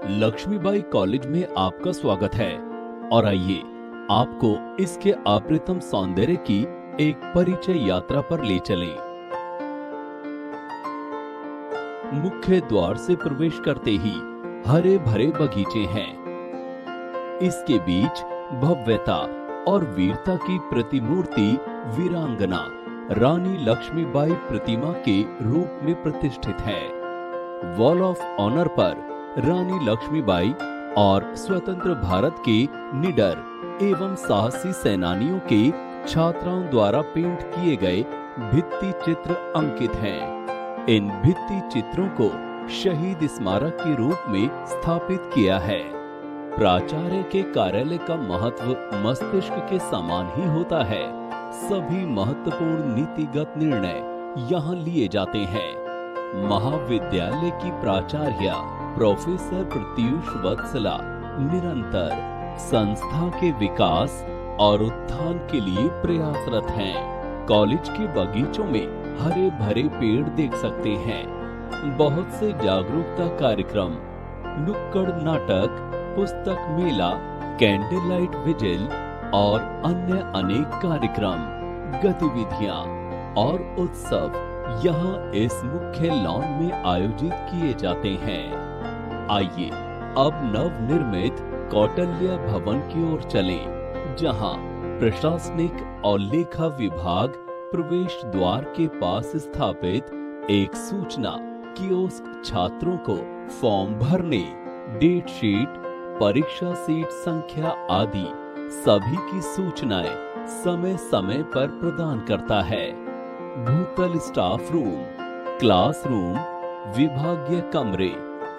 Lakshmibai college में आपका स्वागत है और आइए आपको इसके अप्रतिम सौंदर्य की एक परिचय यात्रा पर ले चलें। मुख्य द्वार से प्रवेश करते ही हरे भरे बगीचे हैं। इसके बीच भव्यता और वीरता की प्रतिमूर्ति वीरांगना रानी लक्ष्मीबाई प्रतिमा के रूप में प्रतिष्ठित है। वॉल ऑफ ऑनर पर रानी लक्ष्मीबाई और स्वतंत्र भारत के निडर एवं साहसी सेनानियों के छात्राओं द्वारा पेंट किए गए भित्ति चित्र अंकित हैं। इन भित्ति चित्रों को शहीद स्मारक के रूप में स्थापित किया है। प्राचार्य के कार्यालय का महत्व मस्तिष्क के समान ही होता है। सभी महत्वपूर्ण नीतिगत निर्णय यहाँ लिए जाते हैं। महाविद्यालय की प्राचार्य प्रोफेसर प्रत्यूष वत्सला निरंतर संस्था के विकास और उत्थान के लिए प्रयासरत हैं। कॉलेज के बगीचों में हरे भरे पेड़ देख सकते हैं। बहुत से जागरूकता कार्यक्रम, नुक्कड़ नाटक, पुस्तक मेला, कैंडल लाइट विजिल और अन्य अनेक कार्यक्रम, गतिविधियां और उत्सव यहाँ इस मुख्य लॉन में आयोजित किए जाते हैं। आइए अब नवनिर्मित कौटिल्य भवन की ओर चलें, जहां प्रशासनिक और लेखा विभाग प्रवेश द्वार के पास स्थापित एक सूचना कियोस्क छात्रों को फॉर्म भरने, डेट शीट, परीक्षा सीट संख्या आदि सभी की सूचनाएं समय समय पर प्रदान करता है। भूतल स्टाफ रूम, क्लासरूम, विभागीय कमरे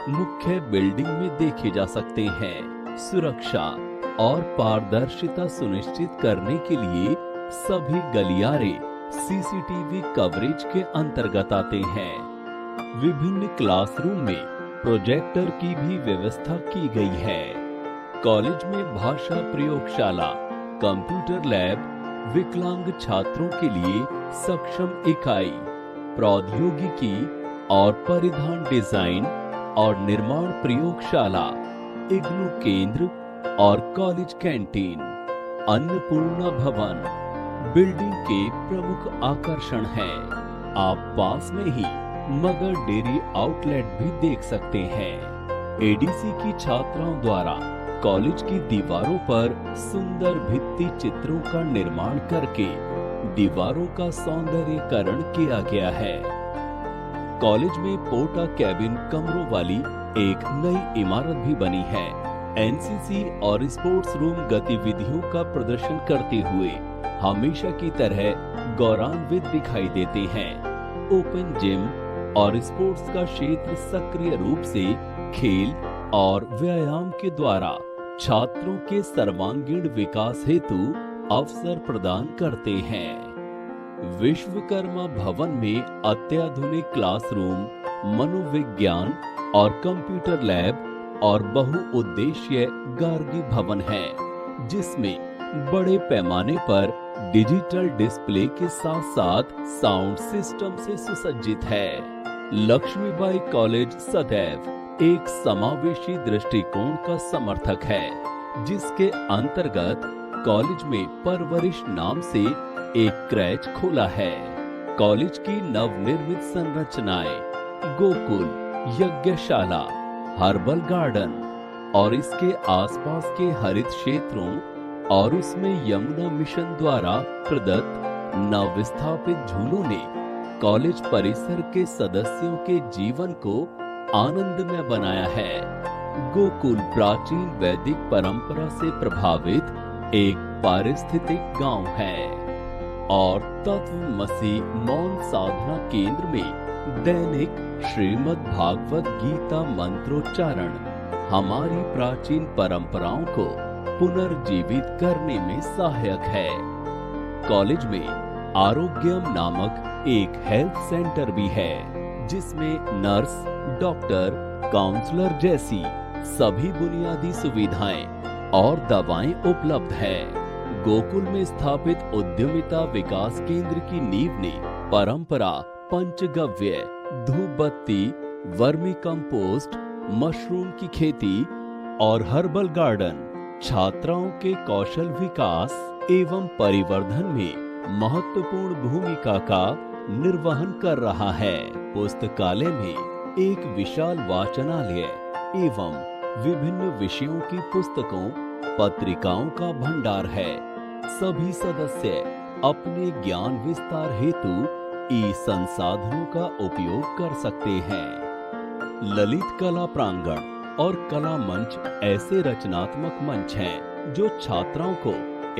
मुख्य बिल्डिंग में देखे जा सकते हैं। सुरक्षा और पारदर्शिता सुनिश्चित करने के लिए सभी गलियारे सीसीटीवी कवरेज के अंतर्गत आते हैं। विभिन्न क्लासरूम में प्रोजेक्टर की भी व्यवस्था की गई है। कॉलेज में भाषा प्रयोगशाला, कंप्यूटर लैब, विकलांग छात्रों के लिए सक्षम इकाई, प्रौद्योगिकी और परिधान डिजाइन और निर्माण प्रयोगशाला, इग्नू केंद्र और कॉलेज कैंटीन, अन्नपूर्णा भवन बिल्डिंग के प्रमुख आकर्षण हैं। आप पास में ही मगर डेयरी आउटलेट भी देख सकते हैं। एडीसी की छात्राओं द्वारा कॉलेज की दीवारों पर सुंदर भित्ति चित्रों का निर्माण करके दीवारों का सौंदर्यीकरण किया गया है। कॉलेज में पोटा कैबिन कमरों वाली एक नई इमारत भी बनी है। एनसीसी और स्पोर्ट्स रूम गतिविधियों का प्रदर्शन करते हुए हमेशा की तरह गौरवान्वित दिखाई देते हैं। ओपन जिम और स्पोर्ट्स का क्षेत्र सक्रिय रूप से खेल और व्यायाम के द्वारा छात्रों के सर्वांगीण विकास हेतु अवसर प्रदान करते हैं। विश्वकर्मा भवन में अत्याधुनिक क्लासरूम, मनोविज्ञान और कंप्यूटर लैब और बहुउद्देश्य गार्गी भवन है, जिसमें बड़े पैमाने पर डिजिटल डिस्प्ले के साथ साथ साउंड सिस्टम से सुसज्जित है। लक्ष्मीबाई कॉलेज सदैव एक समावेशी दृष्टिकोण का समर्थक है, जिसके अंतर्गत कॉलेज में परवरिश नाम से एक क्रैच खोला है। कॉलेज की नवनिर्मित संरचनाएं, गोकुल, यज्ञशाला, हर्बल गार्डन और इसके आसपास के हरित क्षेत्रों और उसमें यमुना मिशन द्वारा प्रदत्त नवस्थापित झूलों ने कॉलेज परिसर के सदस्यों के जीवन को आनंदमय बनाया है। गोकुल प्राचीन वैदिक परंपरा से प्रभावित एक पारिस्थितिक गांव है और तत्वमसी मौन साधना केंद्र में दैनिक श्रीमद् भागवत गीता मंत्रोच्चारण हमारी प्राचीन परंपराओं को पुनर्जीवित करने में सहायक है। कॉलेज में आरोग्यम नामक एक हेल्थ सेंटर भी है, जिसमें नर्स, डॉक्टर, काउंसलर जैसी सभी बुनियादी सुविधाएं और दवाएं उपलब्ध है। गोकुल में स्थापित उद्यमिता विकास केंद्र की नींव ने परंपरा, पंचगव्य, धूप बत्ती, वर्मी कंपोस्ट मशरूम की खेती और हर्बल गार्डन छात्राओं के कौशल विकास एवं परिवर्धन में महत्वपूर्ण भूमिका का निर्वहन कर रहा है। पुस्तकालय में एक विशाल वाचनालय एवं विभिन्न विषयों की पुस्तकों, पत्रिकाओं का भंडार है। सभी सदस्य अपने ज्ञान विस्तार हेतु ई संसाधनों का उपयोग कर सकते हैं। ललित कला प्रांगण और कला मंच ऐसे रचनात्मक मंच हैं जो छात्राओं को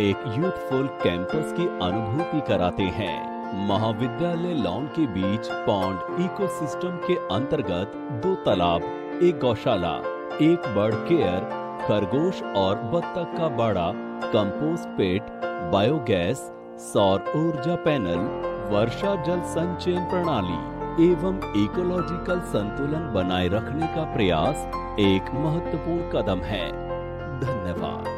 एक यूथफुल कैंपस की अनुभूति कराते हैं। महाविद्यालय लॉन के बीच पॉन्ड इकोसिस्टम के अंतर्गत 2 तालाब, एक गौशाला, एक बर्ड केयर, खरगोश और बत्तख का बाड़ा, कंपोस्ट पिट, बायोगैस, सौर ऊर्जा पैनल, वर्षा जल संचयन प्रणाली एवं इकोलॉजिकल संतुलन बनाए रखने का प्रयास एक महत्वपूर्ण कदम है। धन्यवाद।